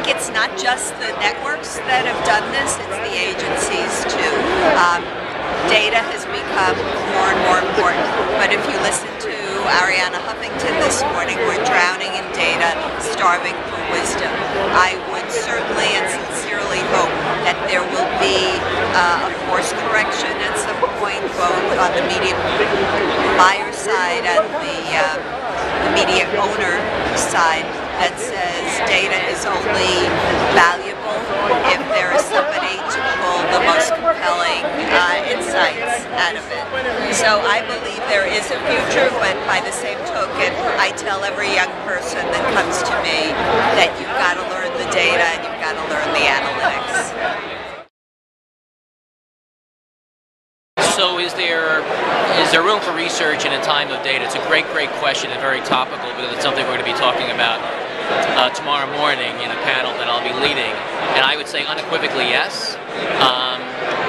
think it's not just the networks that have done this, it's the agencies too. Data has become more and more important, but if you listen to Arianna Huffington this morning, we're drowning in data, starving for wisdom. I would certainly and sincerely hope that there will be a course correction at some point, both on the media buyer side and the media owner side, that says data is only valuable if there is somebody to pull the most compelling insights out of it. So I believe there is a future, but by the same token, I tell every young person that comes to me that you've got to learn the data and you've got to learn the analytics. So is there room for research in a time of data? It's a great question and very topical, but it's something we're going to be talking about tomorrow morning in a panel that I'll be leading. And I would say unequivocally yes.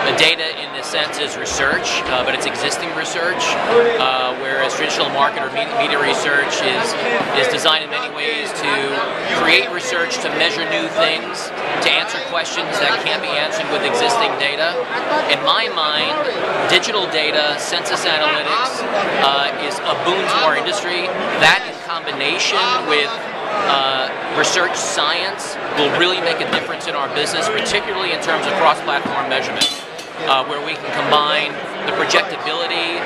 The data in this sense is research, but it's existing research, whereas traditional market or media research is designed in many ways to create research, to measure new things, to answer questions that can't be answered with existing data. In my mind, digital data, census analytics is a boon to our industry. That in combination with research science will really make a difference in our business, particularly in terms of cross-platform measurement, where we can combine the projectability,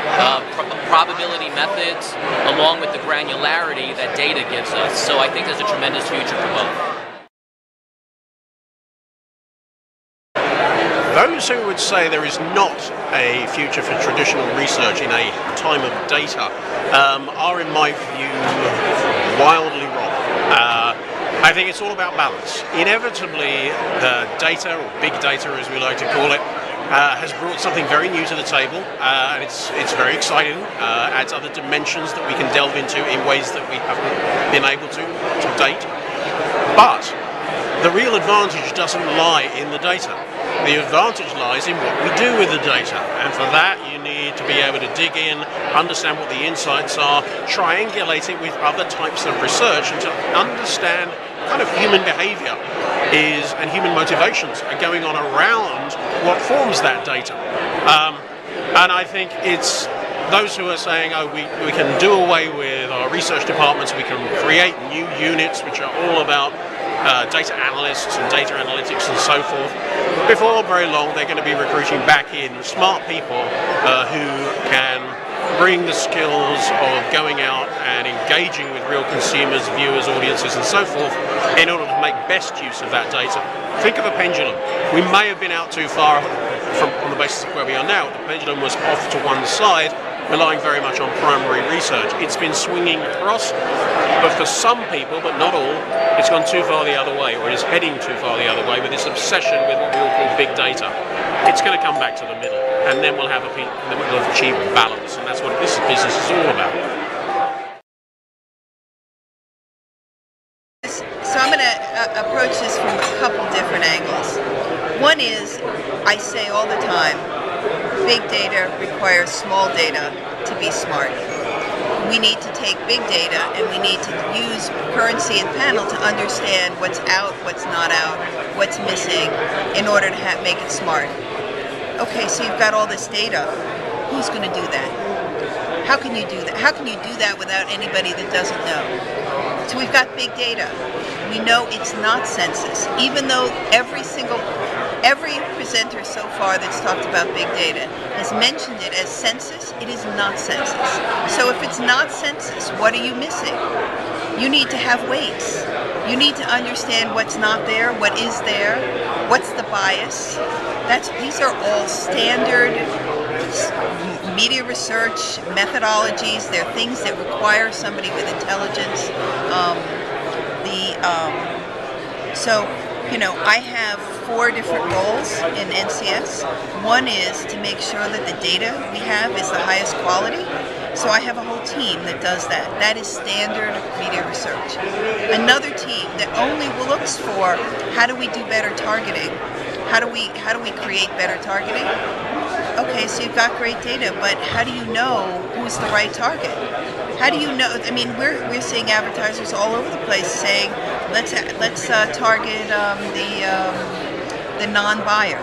probability methods, along with the granularity that data gives us. So I think there's a tremendous future for both. Those who would say there is not a future for traditional research in a time of data are, in my view, wildly wrong. I think it's all about balance. Inevitably, data, or big data as we like to call it, has brought something very new to the table, and it's very exciting. Adds other dimensions that we can delve into in ways that we haven't been able to date. But the real advantage doesn't lie in the data. The advantage lies in what we do with the data, and for that you need to be able to dig in, understand what the insights are, triangulate it with other types of research, and to understand kind of human behavior and human motivations are going on around what forms that data. And I think it's those who are saying, oh, we can do away with our research departments, we can create new units which are all about data analysts and data analytics and so forth. Before very long, they're going to be recruiting back in smart people who can bring the skills of going out and engaging with real consumers, viewers, audiences and so forth in order to make best use of that data. Think of a pendulum. We may have been out too far on the basis of where we are now. The pendulum was off to one side, relying very much on primary research. It's been swinging across, but for some people, but not all, it's gone too far the other way, or it is heading too far the other way with this obsession with what we all call big data. It's going to come back to the middle, and then we'll achieve balance, and that's what this business is all about. So I'm going to approach this from a couple different angles. One is, I say all the time, big data requires small data to be smart. We need to take big data and we need to use currency and panel to understand what's out, what's not out, what's missing in order to make it smart. Okay, so you've got all this data. Who's going to do that? How can you do that? How can you do that without anybody that doesn't know? So we've got big data. We know it's not census, even though every presenter so far that's talked about big data has mentioned it as census. It is not census. So if it's not census, what are you missing? You need to have weights. You need to understand what's not there, what is there, what's the bias. These are all standard media research methodologies. They're things that require somebody with intelligence. So, you know, I have 4 different roles in NCS. One is to make sure that the data we have is the highest quality. So I have a whole team that does that. That is standard media research. Another team that only looks for how do we do better targeting? How do we create better targeting? Okay, so you've got great data, but how do you know who's the right target? How do you know? I mean, we're seeing advertisers all over the place saying, let's target the non-buyer.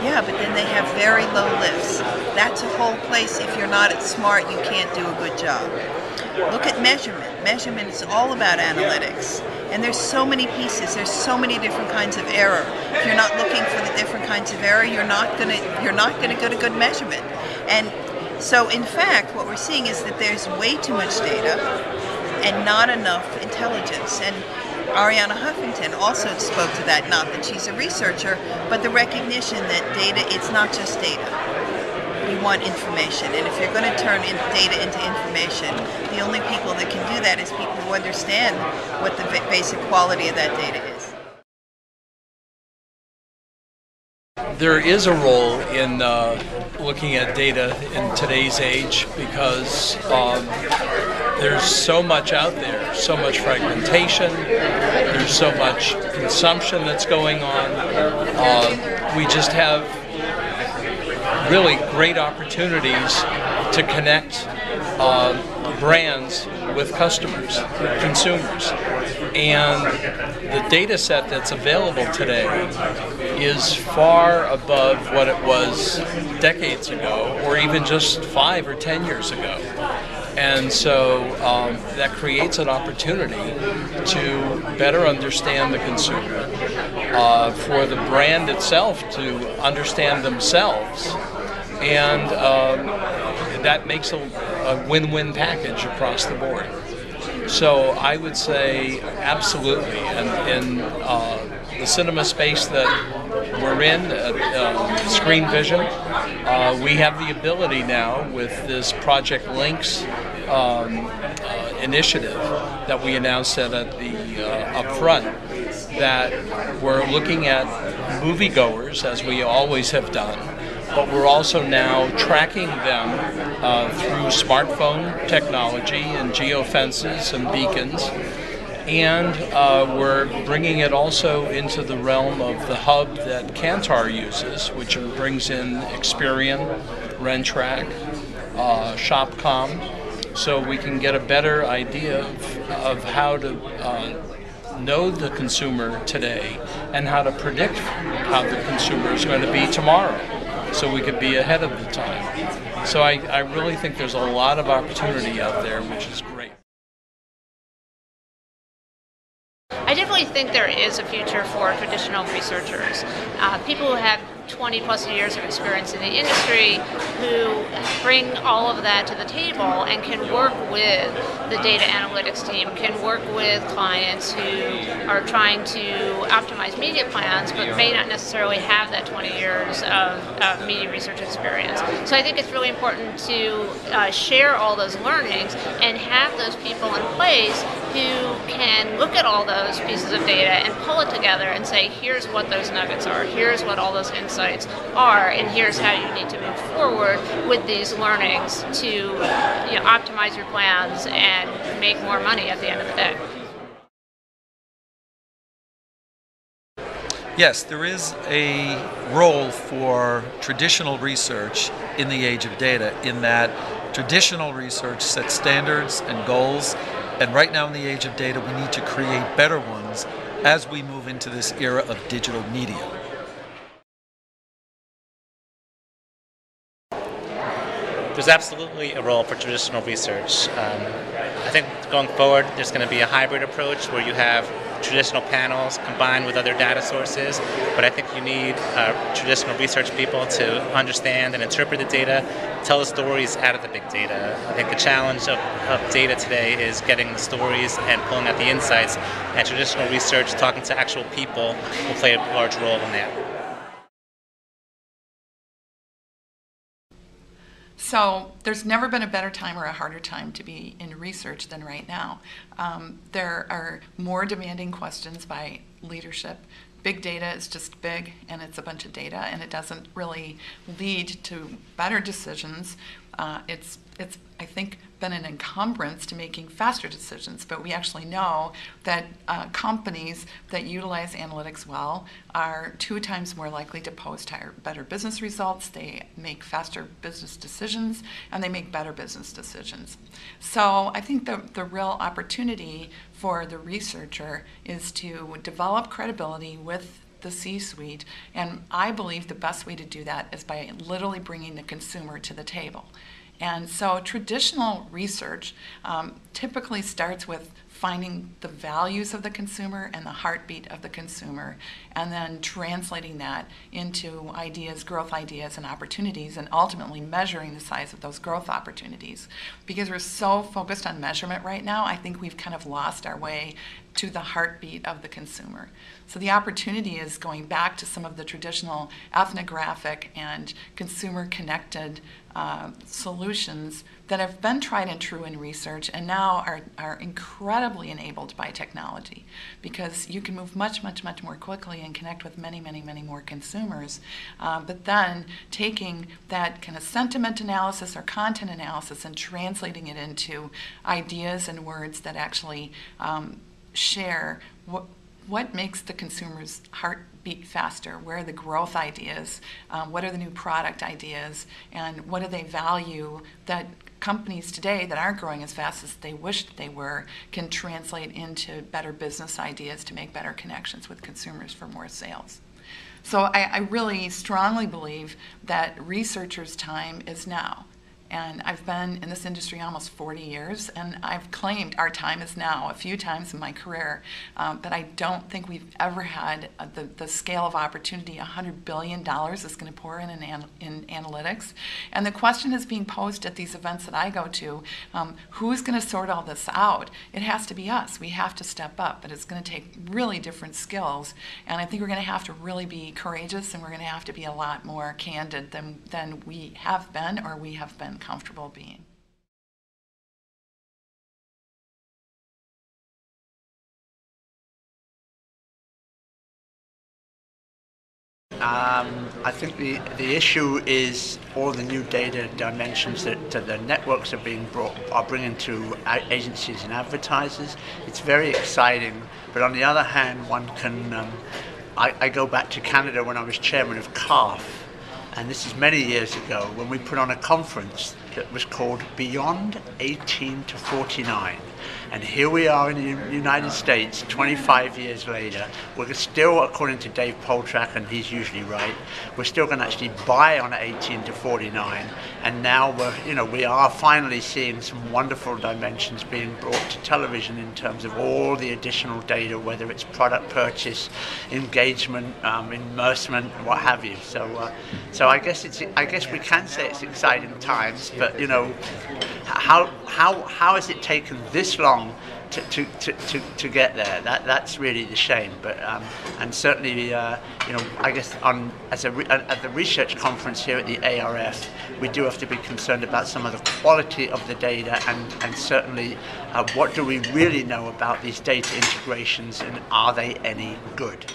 Yeah, but then they have very low lifts. That's a whole place. If you're not smart, you can't do a good job. Look at measurement. Measurement is all about analytics. And there's so many pieces. There's so many different kinds of error. If you're not looking for the different kinds of error, you're not gonna get a good measurement. And so, in fact, what we're seeing is that there's way too much data and not enough intelligence. And Arianna Huffington also spoke to that, not that she's a researcher, but the recognition that data, it's not just data. You want information, and if you're going to turn data into information, the only people that can do that is people who understand what the basic quality of that data is. There is a role in looking at data in today's age because there's so much out there, so much fragmentation, there's so much consumption that's going on. We just have really great opportunities to connect brands with customers, consumers. And the data set that's available today is far above what it was decades ago, or even just 5 or 10 years ago. And so that creates an opportunity to better understand the consumer, for the brand itself to understand themselves, and that makes a win-win package across the board. So I would say absolutely, and in the cinema space that we're in, Screen Vision, we have the ability now with this Project Links initiative that we announced at the upfront, that we're looking at moviegoers, as we always have done, but we're also now tracking them through smartphone technology and geofences and beacons. And we're bringing it also into the realm of the hub that Kantar uses, which brings in Experian, Rentrack, Shopcom, so we can get a better idea of how to know the consumer today and how to predict how the consumer is going to be tomorrow, so we could be ahead of the time. So I really think there's a lot of opportunity out there, which is great. I definitely think there is a future for traditional researchers, people who have 20 plus years of experience in the industry, who bring all of that to the table and can work with the data analytics team, can work with clients who are trying to optimize media plans but may not necessarily have that 20 years of media research experience. So I think it's really important to share all those learnings and have those people in place who can look at all those pieces of data and pull it together and say, here's what those nuggets are, here's what all those insights are, and here's how you need to move forward with these learnings to optimize your plans and make more money at the end of the day. Yes, there is a role for traditional research in the age of data, in that traditional research sets standards and goals, and right now in the age of data we need to create better ones as we move into this era of digital media. There's absolutely a role for traditional research. I think going forward there's going to be a hybrid approach where you have traditional panels combined with other data sources, but I think you need traditional research people to understand and interpret the data, tell the stories out of the big data. I think the challenge of data today is getting the stories and pulling out the insights, and traditional research, talking to actual people, will play a large role in that. So there's never been a better time or a harder time to be in research than right now. There are more demanding questions by leadership. Big data is just big, and it's a bunch of data, and it doesn't really lead to better decisions. It's I think, been an encumbrance to making faster decisions, but we actually know that companies that utilize analytics well are 2 times more likely to post better business results, they make faster business decisions, and they make better business decisions. So I think the real opportunity for the researcher is to develop credibility with the C-suite, and I believe the best way to do that is by literally bringing the consumer to the table. And so traditional research typically starts with finding the values of the consumer and the heartbeat of the consumer, and then translating that into ideas, growth ideas, and opportunities, and ultimately measuring the size of those growth opportunities. Because we're so focused on measurement right now, I think we've kind of lost our way to the heartbeat of the consumer. So the opportunity is going back to some of the traditional ethnographic and consumer-connected solutions that have been tried and true in research and now are incredibly enabled by technology, because you can move much more quickly and connect with many more consumers. But then taking that kind of sentiment analysis or content analysis and translating it into ideas and words that actually share what makes the consumer's heart beat faster, where are the growth ideas, what are the new product ideas, and what do they value that companies today that aren't growing as fast as they wished they were can translate into better business ideas to make better connections with consumers for more sales. So I really strongly believe that researchers' time is now. And I've been in this industry almost 40 years, and I've claimed our time is now a few times in my career, but I don't think we've ever had the scale of opportunity. $100 billion is going to pour in analytics. And the question is being posed at these events that I go to, who's going to sort all this out? It has to be us. We have to step up, but it's going to take really different skills. And I think we're going to have to really be courageous, and we're going to have to be a lot more candid than we have been or we have been comfortable being. I think the issue is all the new data dimensions that the networks are bringing to agencies and advertisers. It's very exciting, but on the other hand, one can. I go back to Canada when I was chairman of ARF. And this is many years ago when we put on a conference that was called Beyond 18 to 49. And here we are in the United States 25 years later. We're still, according to Dave Poltrak, and he's usually right, we're still going to actually buy on 18 to 49. And now we are finally seeing some wonderful dimensions being brought to television in terms of all the additional data, whether it's product purchase, engagement, immersement, what have you. So I guess we can say it's exciting times, but how has it taken this long to get there? That's really the shame. But and certainly I guess at the research conference here at the ARF, we do have to be concerned about some of the quality of the data and certainly what do we really know about these data integrations, and are they any good?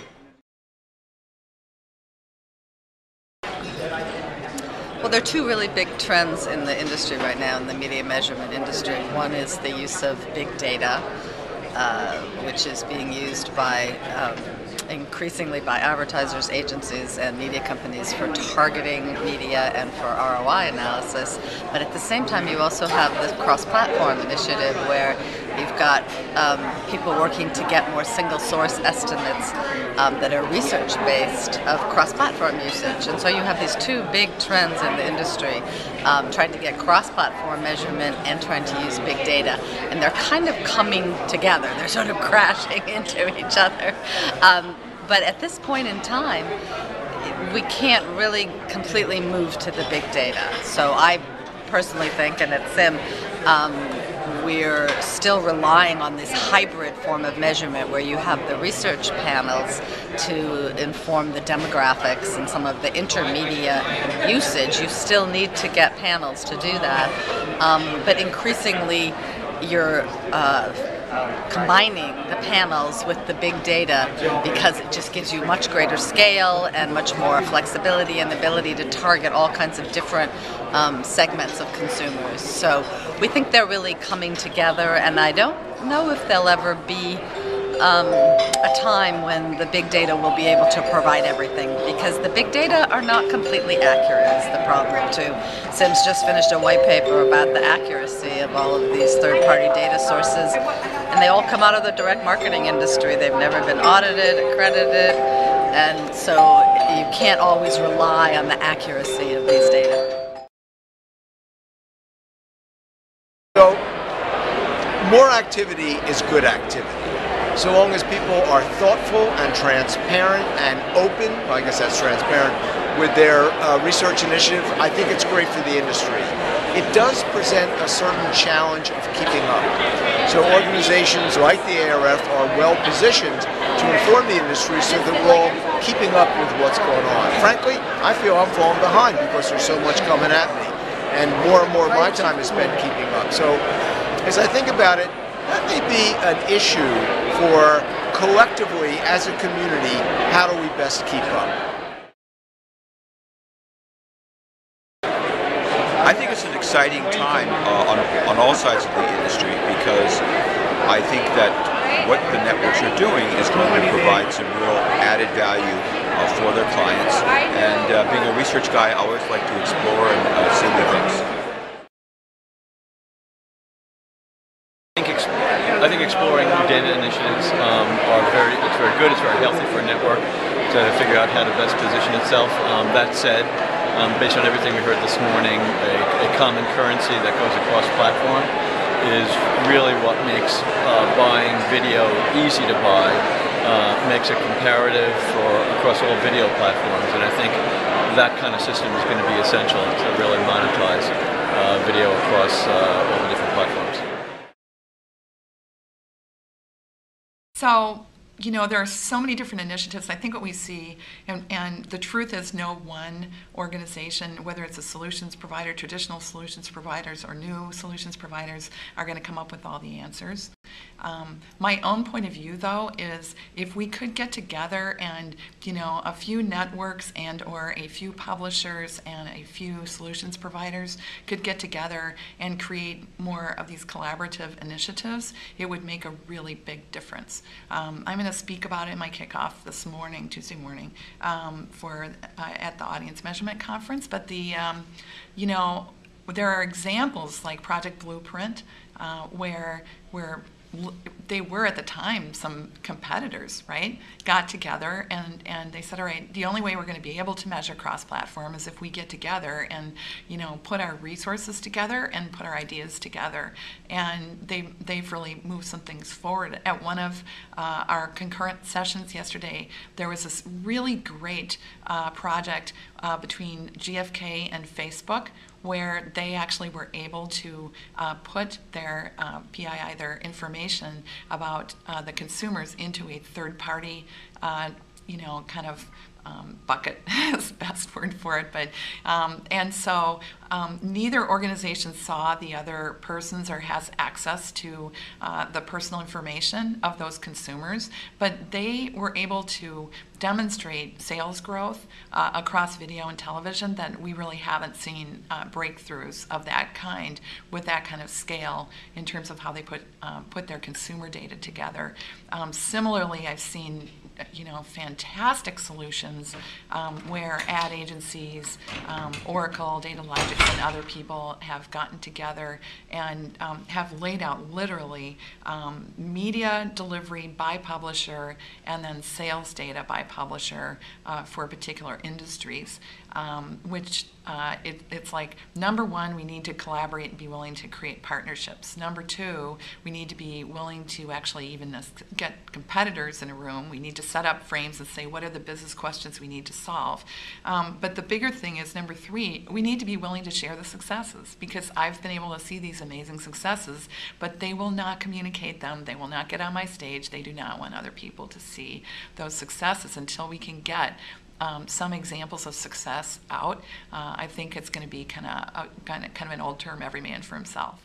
Well, there are 2 really big trends in the industry right now, in the media measurement industry. One is the use of big data, which is being used increasingly by advertisers, agencies, and media companies for targeting media and for ROI analysis. But at the same time, you also have the cross-platform initiative where you've got people working to get more single-source estimates that are research-based of cross-platform usage. And so you have these 2 big trends in the industry, trying to get cross-platform measurement and trying to use big data. And they're kind of coming together. They're sort of crashing into each other. But at this point in time, we can't really completely move to the big data. So I personally think, and at SIM, we're still relying on this hybrid form of measurement where you have the research panels to inform the demographics and some of the intermedia usage. You still need to get panels to do that. But increasingly, you're combining the panels with the big data, because it just gives you much greater scale and much more flexibility and the ability to target all kinds of different segments of consumers. So we think they're really coming together, and I don't know if there'll ever be a time when the big data will be able to provide everything, because the big data are not completely accurate is the problem too. Sim's just finished a white paper about the accuracy of all of these third-party data sources, and they all come out of the direct marketing industry. They've never been audited, accredited, and so you can't always rely on the accuracy of these data. So, more activity is good activity. So long as people are thoughtful and transparent and open, well, I guess that's transparent, with their research initiative, I think it's great for the industry. It does present a certain challenge of keeping up. So organizations like the ARF are well positioned to inform the industry so that we're all keeping up with what's going on. Frankly, I feel I'm falling behind because there's so much coming at me, and more of my time is spent keeping up. So as I think about it, that may be an issue for collectively as a community, how do we best keep up? I think it's an exciting time on all sides of the industry, because I think that what the networks are doing is going to provide some real added value for their clients. And being a research guy, I always like to explore and see new things. I think exploring new data initiatives it's very good, it's very healthy for a network to figure out how to best position itself. That said, based on everything we heard this morning, a common currency that goes across platform is really what makes buying video easy to buy, makes it comparative across all video platforms, and I think that kind of system is going to be essential to really monetize video across all the different platforms. So, you know, there are so many different initiatives. I think what we see, and the truth is no one organization, whether it's a solutions provider, traditional solutions providers, or new solutions providers, are going to come up with all the answers. My own point of view, though, is if we could get together and, you know, a few networks and or a few publishers and a few solutions providers could get together and create more of these collaborative initiatives, it would make a really big difference. I'm going to speak about it in my kickoff this morning, Tuesday morning, at the Audience Measurement Conference. But you know, there are examples like Project Blueprint, where they were at the time some competitors, right, got together and they said, all right, the only way we're going to be able to measure cross-platform is if we get together and, you know, put our resources together and put our ideas together. And they've really moved some things forward. At one of our concurrent sessions yesterday, there was this really great project between GfK and Facebook, where they actually were able to put their PII, their information about the consumers, into a third-party, you know, kind of bucket is the best word for it. But and so neither organization saw the other person's or has access to the personal information of those consumers, but they were able to demonstrate sales growth across video and television that we really haven't seen breakthroughs of that kind with that kind of scale in terms of how they put their consumer data together. Similarly, I've seen, you know, fantastic solutions where ad agencies, Oracle, Datalogic, and other people have gotten together and have laid out literally media delivery by publisher and then sales data by publisher for particular industries, which it's like, number one, we need to collaborate and be willing to create partnerships. Number two, we need to be willing to actually even get competitors in a room. We need to set up frames and say, what are the business questions we need to solve? But the bigger thing is, number three, we need to be willing to share the successes, because I've been able to see these amazing successes, but they will not communicate them. They will not get on my stage. They do not want other people to see those successes until we can get some examples of success out. I think it's going to be kind of an old term, every man for himself.